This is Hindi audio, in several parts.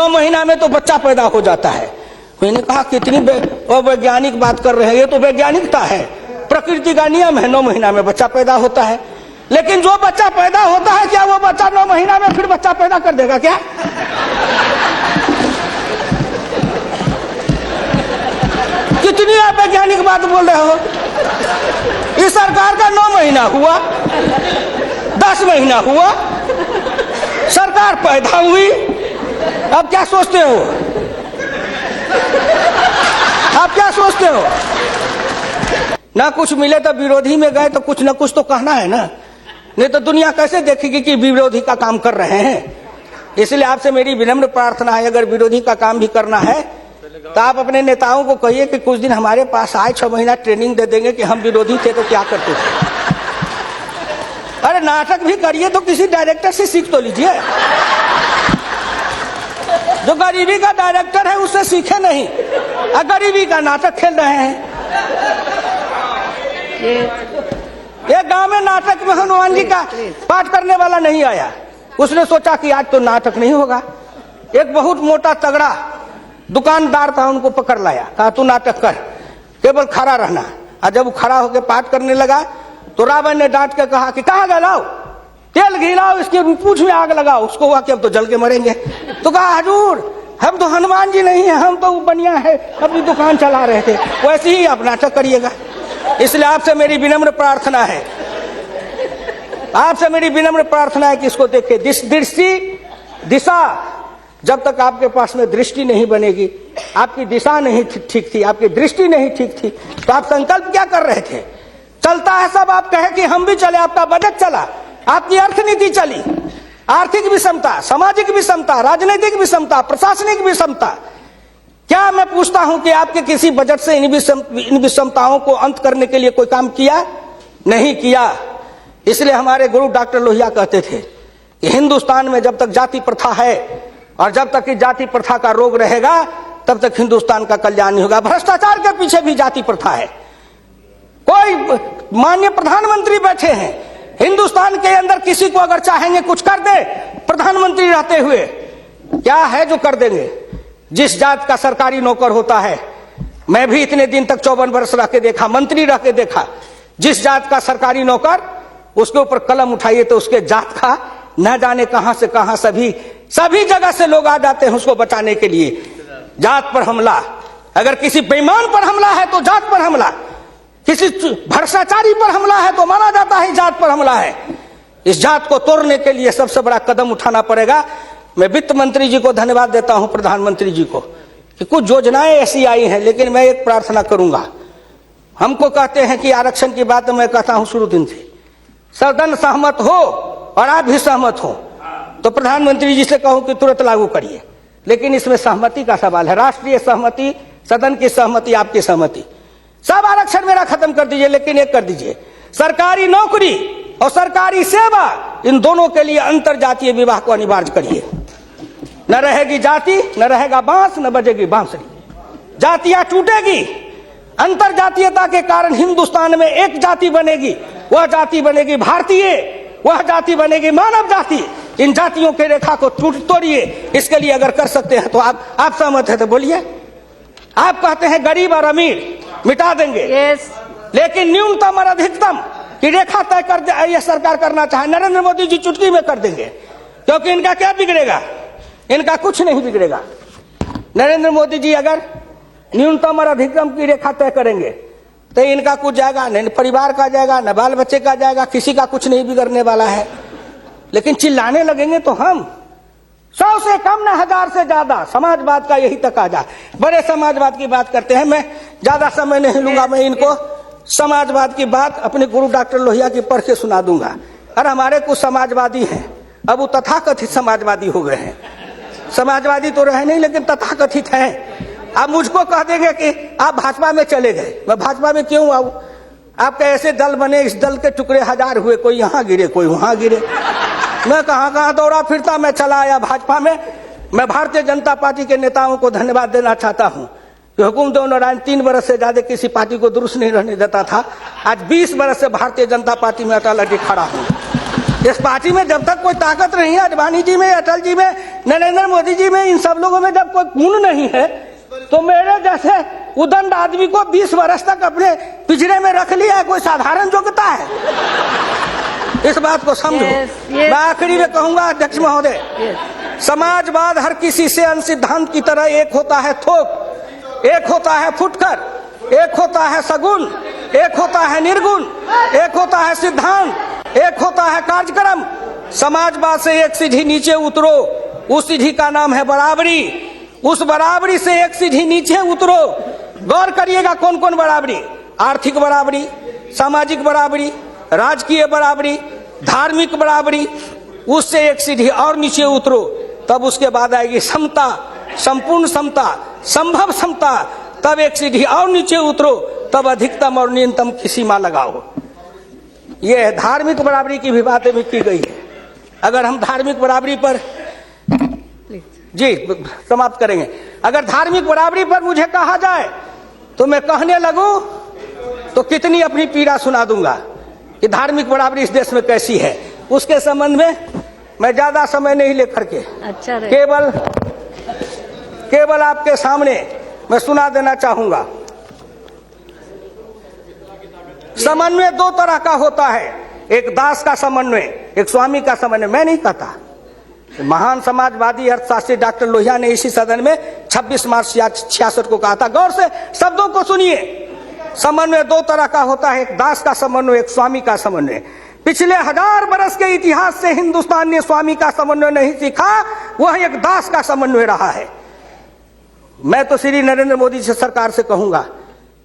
9 महीना में तो बच्चा पैदा हो जाता है। मैंने कहा कितनी वैज्ञानिक बात कर रहे हैं, ये तो वैज्ञानिकता है, प्रकृति का नियम है, 9 महीना में बच्चा पैदा होता है। लेकिन जो बच्चा पैदा होता है, क्या वो बच्चा 9 महीना में फिर बच्चा पैदा कर देगा क्या? कितनी आप वैज्ञानिक बात बोल रहे हो। इस सरकार का 9 महीना हुआ, 10 महीना हुआ, सरकार पैदा हुई। अब क्या सोचते हो? आप क्या सोचते हो? ना कुछ मिले तो विरोधी में गए तो कुछ ना कुछ तो कहना है ना, नहीं तो दुनिया कैसे देखेगी कि विरोधी का काम कर रहे हैं। इसलिए आपसे मेरी विनम्र प्रार्थना है, अगर विरोधी का काम भी करना है तो आप अपने नेताओं को कहिए कि कुछ दिन हमारे पास आए, 6 महीना ट्रेनिंग दे देंगे कि हम विरोधी थे तो क्या करते थे। अरे नाटक भी करिए तो किसी डायरेक्टर से सीख तो लीजिए। जो गरीबी का डायरेक्टर है उससे सीखे नहीं, गरीबी का नाटक खेल रहे हैं। एक गांव में नाटक में हनुमान जी का पाठ करने वाला नहीं आया। उसने सोचा कि आज तो नाटक नहीं होगा। एक बहुत मोटा तगड़ा दुकानदार था, उनको पकड़ लाया, कहा तू नाटक कर, केवल खड़ा रहना। और जब वो खड़ा होकर पाठ करने लगा तो रावण ने डांट के कहा कि कहाँ गलाओ, तेल घिलाओ, इसके पूंछ में आग लगाओ। उसको हुआ कि अब तो जल के मरेंगे। तो कहा हजूर हम तो हनुमान जी नहीं है, हम तो बनिया है, अपनी दुकान चला रहे थे। वैसे ही आप नाटक करिएगा। इसलिए आपसे मेरी विनम्र प्रार्थना है, आपसे मेरी विनम्र प्रार्थना है कि इसको देखिए। दृष्टि दिशा, जब तक आपके पास में दृष्टि नहीं बनेगी, आपकी दिशा नहीं ठीक थी, आपकी दृष्टि नहीं ठीक थी, तो आप संकल्प क्या कर रहे थे? चलता है सब, आप कहे कि हम भी चले, आपका बजट चला, आपकी अर्थनीति चली, आर्थिक विषमता, सामाजिक विषमता, राजनीतिक विषमता, प्रशासनिक विषमता। क्या मैं पूछता हूं कि आपके किसी बजट से इन विषमताओं को अंत करने के लिए कोई काम किया? नहीं किया। इसलिए हमारे गुरु डॉक्टर लोहिया कहते थे कि हिंदुस्तान में जब तक जाति प्रथा है और जब तक कि जाति प्रथा का रोग रहेगा तब तक हिंदुस्तान का कल्याण नहीं होगा। भ्रष्टाचार के पीछे भी जाति प्रथा है। कोई माननीय प्रधानमंत्री बैठे हैं हिंदुस्तान के अंदर, किसी को अगर चाहेंगे कुछ कर दे, प्रधानमंत्री रहते हुए क्या है जो कर देंगे? जिस जात का सरकारी नौकर होता है, मैं भी इतने दिन तक 54 वर्ष रह के देखा, मंत्री रह के देखा, जिस जात का सरकारी नौकर, उसके ऊपर कलम उठाइए तो उसके जात का न जाने कहां से कहां सभी जगह से लोग आ जाते हैं उसको बचाने के लिए। जात पर हमला, अगर किसी बेईमान पर हमला है तो जात पर हमला, किसी भ्रष्टाचारी पर हमला है तो माना जाता है जात पर हमला है। इस जात को तोड़ने के लिए सबसे बड़ा कदम उठाना पड़ेगा। मैं वित्त मंत्री जी को धन्यवाद देता हूं, प्रधानमंत्री जी को, कि कुछ योजनाएं ऐसी आई हैं, लेकिन मैं एक प्रार्थना करूंगा। हमको कहते हैं कि आरक्षण की बात मैं कहता हूं शुरू दिन से, सदन सहमत हो और आप भी सहमत हो तो प्रधानमंत्री जी से कहूं कि तुरंत लागू करिए। लेकिन इसमें सहमति का सवाल है, राष्ट्रीय सहमति, सदन की सहमति, आपकी सहमति। सब आरक्षण मेरा खत्म कर दीजिए, लेकिन एक कर दीजिए, सरकारी नौकरी और सरकारी सेवा, इन दोनों के लिए अंतर जातीय विवाह को अनिवार्य करिए। न रहेगी जाति, न रहेगा बांस, न बजेगी बांसुरी। जातियां टूटेगी, अंतर जातीयता के कारण हिंदुस्तान में एक जाति बनेगी, वह जाति बनेगी भारतीय, वह जाति बनेगी मानव जाति। इन जातियों के रेखा को तोड़िए। इसके लिए अगर कर सकते हैं तो आप सहमत है तो बोलिए। आप कहते हैं गरीब और अमीर मिटा देंगे, लेकिन न्यूनतम और अधिकतम की रेखा तय कर यह सरकार करना चाहे, नरेंद्र मोदी जी चुटकी में कर देंगे, क्योंकि इनका क्या बिगड़ेगा? इनका कुछ नहीं बिगड़ेगा। नरेंद्र मोदी जी अगर न्यूनतम और अधिकतम की रेखा तय करेंगे तो इनका कुछ जाएगा, न परिवार का जाएगा, न बाल बच्चे का जाएगा, किसी का कुछ नहीं बिगड़ने वाला है। लेकिन चिल्लाने लगेंगे तो हम 100 से कम, न 1000 से ज्यादा। समाजवाद का यही तकाजा, बड़े समाजवाद की बात करते हैं। मैं ज्यादा समय नहीं लूंगा, मैं इनको समाजवाद की बात अपने गुरु डॉक्टर लोहिया की पढ़ के सुना दूंगा। और हमारे कुछ समाजवादी हैं, अब वो तथाकथित समाजवादी हो गए हैं। समाजवादी तो रहे नहीं, लेकिन तथाकथित हैं। आप मुझको कह देंगे कि आप भाजपा में चले गए, मैं भाजपा में क्यों आऊं? आपके ऐसे दल बने, इस दल के टुकड़े 1000 हुए, कोई यहाँ गिरे, कोई वहां गिरे। मैं कहां दौड़ा फिरता, मैं चला आया भाजपा में। मैं भारतीय जनता पार्टी के नेताओं को धन्यवाद देना चाहता हूं कि हुकुमदेव नारायण 3 बरस से ज्यादा किसी पार्टी को दुरुस्त नहीं रहने देता था। आज 20 बरस से भारतीय जनता पार्टी में अटल अटल खड़ा हूं। इस पार्टी में जब तक कोई ताकत नहीं है, अडवाणी जी में, अटल जी में, नरेंद्र मोदी जी में, इन सब लोगों में जब कोई गुण नहीं है तो मेरे जैसे उदंड आदमी को 20 वर्ष तक अपने पिंजरे में रख लिया है, कोई साधारण योग्यता है? इस बात को समझो। मैं आखिरी में कहूंगा अध्यक्ष महोदय, समाजवाद हर किसी से अन्य सिद्धांत की तरह एक होता है थोक, एक होता है फुटकर, एक होता है सगुन, एक होता है निर्गुण, एक होता है सिद्धांत, एक होता है कार्यक्रम। समाजवाद से एक सीढ़ी नीचे उतरो, उस सीढ़ी का नाम है बराबरी। उस बराबरी से एक सीढ़ी नीचे उतरो, गौर करिएगा कौन कौन बराबरी, आर्थिक बराबरी, सामाजिक बराबरी, राजकीय बराबरी, धार्मिक बराबरी। उससे एक सीढ़ी और नीचे उतरो, तब उसके बाद आएगी समता, संपूर्ण समता, संभव समता। तब एक सीढ़ी और नीचे उतरो, तब अधिकतम और न्यूनतम की सीमा लगाओ। यह धार्मिक बराबरी की भी बातें भी की गई है। अगर हम धार्मिक बराबरी पर, जी समाप्त करेंगे, अगर धार्मिक बराबरी पर मुझे कहा जाए तो मैं कहने लगूं तो कितनी अपनी पीड़ा सुना दूंगा कि धार्मिक बराबरी इस देश में कैसी है। उसके संबंध में मैं ज्यादा समय नहीं लेकर के केवल आपके सामने मैं सुना देना चाहूंगा। समन्वय दो तरह का होता है, एक दास का समन्वय, एक स्वामी का समन्वय। मैं नहीं कहता, महान समाजवादी अर्थशास्त्री डॉक्टर लोहिया ने इसी सदन में 26 मार्च 66 को कहा था। गौर से शब्दों को सुनिए। समन्वय दो तरह का होता है, एक दास का समन्वय, एक स्वामी का समन्वय। पिछले 1000 बरस के इतिहास से हिंदुस्तान ने स्वामी का समन्वय नहीं सीखा, वह एक दास का समन्वय रहा है। मैं तो श्री नरेंद्र मोदी जी सरकार से कहूंगा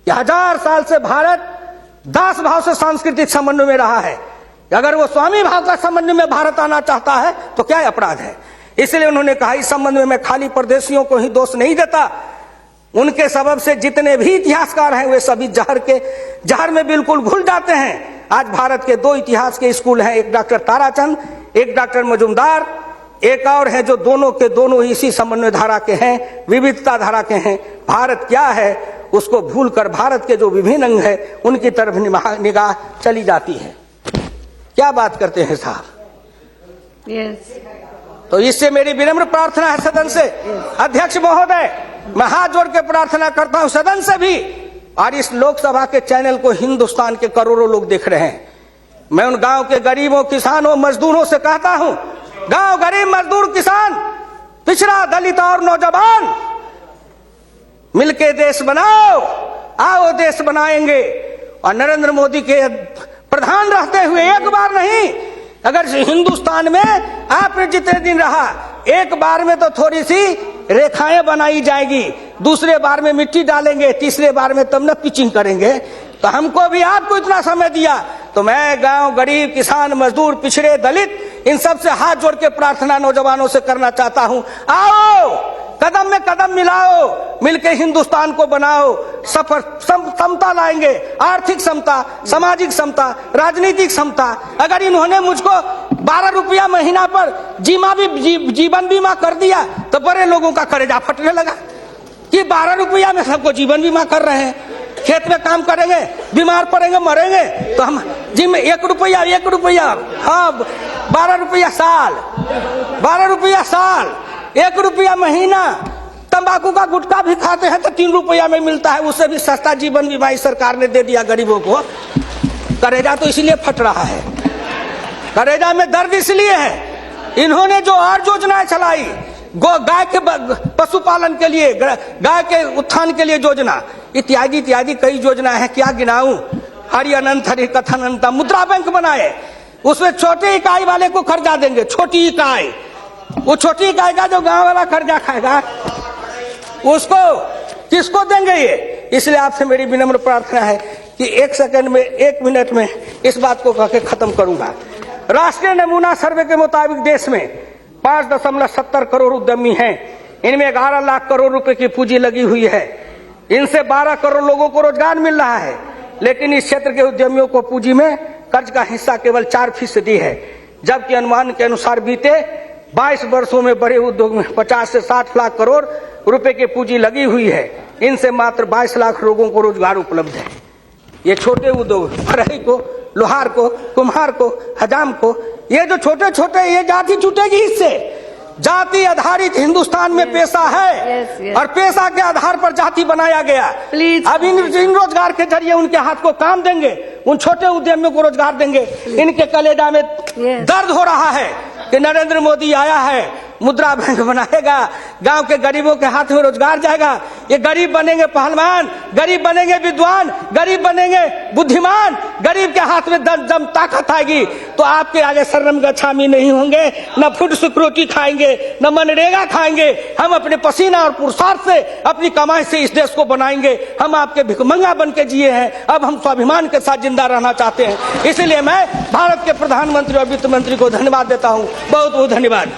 कि 1000 साल से भारत दास भाव से सांस्कृतिक समन्वय में रहा है। अगर वो स्वामी भाव का समन्वय में भारत आना चाहता है तो क्या अपराध है? इसलिए उन्होंने कहा इस समन्वय में खाली परदेशियों को ही दोष नहीं देता, उनके सबब से जितने भी इतिहासकार हैं वे सभी जहर में बिल्कुल घुल जाते हैं। आज भारत के 2 इतिहास के स्कूल हैं, एक डॉक्टर ताराचंद, एक डॉक्टर मजुमदार, एक और है जो दोनों के दोनों इसी समन्वय धारा के हैं, विविधता धारा के हैं। भारत क्या है उसको भूलकर भारत के जो विभिन्न अंग है उनकी तरफ निगाह चली जाती है। क्या बात करते हैं साहब? तो इससे मेरी विनम्र प्रार्थना है सदन से, अध्यक्ष महोदय, मैं हाथ जोड़ के प्रार्थना करता हूं सदन से भी, और इस लोकसभा के चैनल को हिंदुस्तान के करोड़ों लोग देख रहे हैं। मैं उन गांव के गरीबों, किसानों, मजदूरों से कहता हूं, गांव गरीब, मजदूर, किसान, पिछड़ा, दलित और नौजवान, मिलके देश बनाओ, आओ देश बनाएंगे। और नरेंद्र मोदी के प्रधान रहते हुए एक बार नहीं, अगर हिंदुस्तान में आपने जितने दिन रहा, एक बार में तो थोड़ी सी रेखाएं बनाई जाएगी, दूसरे बार में मिट्टी डालेंगे, तीसरे बार में तब न पिचिंग करेंगे। तो हमको भी आपको इतना समय दिया, तो मैं गांव गरीब, किसान, मजदूर, पिछड़े, दलित, इन सब से हाथ जोड़ के प्रार्थना नौजवानों से करना चाहता हूं, आओ कदम में कदम मिलाओ, मिलके हिंदुस्तान को बनाओ, सफर समता लाएंगे, आर्थिक समता, सामाजिक समता, राजनीतिक समता। अगर इन्होंने मुझको 12 रुपया महीना पर जीवन बीमा कर दिया तो बड़े लोगों का कलेजा फटने लगा कि 12 रुपया में सबको जीवन बीमा कर रहे हैं। खेत में काम करेंगे, बीमार पड़ेंगे, मरेंगे, तो हम जिम 1 रुपया, हाँ 12 रुपया साल, 12 रुपया साल, 1 रुपया महीना। तंबाकू का गुटखा भी खाते हैं तो 3 रुपया में मिलता है, उससे भी सस्ता जीवन बीमा इस सरकार ने दे दिया गरीबों को। करेजा तो इसलिए फट रहा है, करेजा में दर्द इसलिए है, इन्होंने जो और योजनाएं चलाई, गाय के पशुपालन के लिए, गाय के उत्थान के लिए योजना, इत्यादि इत्यादि कई योजनाएं हैं, क्या गिनाऊं। हरि अनंत हरि कथन अनंत। मुद्रा बैंक बनाए, उसमें छोटे इकाई वाले को कर्जा देंगे, छोटी इकाई, वो छोटी इकाई का जो गांव वाला कर्जा खाएगा उसको किसको देंगे ये? इसलिए आपसे मेरी विनम्र प्रार्थना है कि 1 सेकंड में, 1 मिनट में इस बात को कह के खत्म करूंगा। राष्ट्रीय नमूना सर्वे के मुताबिक देश में 5.70 करोड़ उद्यमी हैं, इनमें 11 लाख करोड़ रुपए की पूंजी लगी हुई है, इनसे 12 करोड़ लोगों को रोजगार मिल रहा है। लेकिन इस क्षेत्र के उद्यमियों को पूंजी में कर्ज का हिस्सा केवल 4% है, जबकि अनुमान के अनुसार बीते 22 वर्षों में बड़े उद्योग में 50 से 60 लाख करोड़ रुपए की पूंजी लगी हुई है, इनसे मात्र 22 लाख लोगों को रोजगार उपलब्ध है। ये छोटे उद्योग, फरहई को, लोहार को, कुम्हार को, हजाम को, ये जो छोटे छोटे, ये जाति छूटेगी इससे। जाति आधारित हिंदुस्तान में पेशा है और पेशा के आधार पर जाति बनाया गया। अब इन रोजगार के जरिए उनके हाथ को काम देंगे, उन छोटे उद्यमियों को रोजगार देंगे। इनके कलेजा में दर्द हो रहा है कि नरेंद्र मोदी आया है, मुद्रा बैंक बनाएगा, गांव के गरीबों के हाथ में रोजगार जाएगा। ये गरीब बनेंगे पहलवान, गरीब बनेंगे विद्वान, गरीब बनेंगे बुद्धिमान, गरीब के हाथ में दम ताकत आएगी तो आपके आगे शर्म गच्छामी नहीं होंगे, न फूड सिक्योरिटी खाएंगे, न मनरेगा खाएंगे। हम अपने पसीना और पुरुषार्थ से अपनी कमाई से इस देश को बनाएंगे। हम आपके भिखमंगा बन के जिए हैं, अब हम स्वाभिमान के साथ जिंदा रहना चाहते हैं। इसलिए मैं भारत के प्रधानमंत्री और वित्त मंत्री को धन्यवाद देता हूँ। बहुत बहुत धन्यवाद।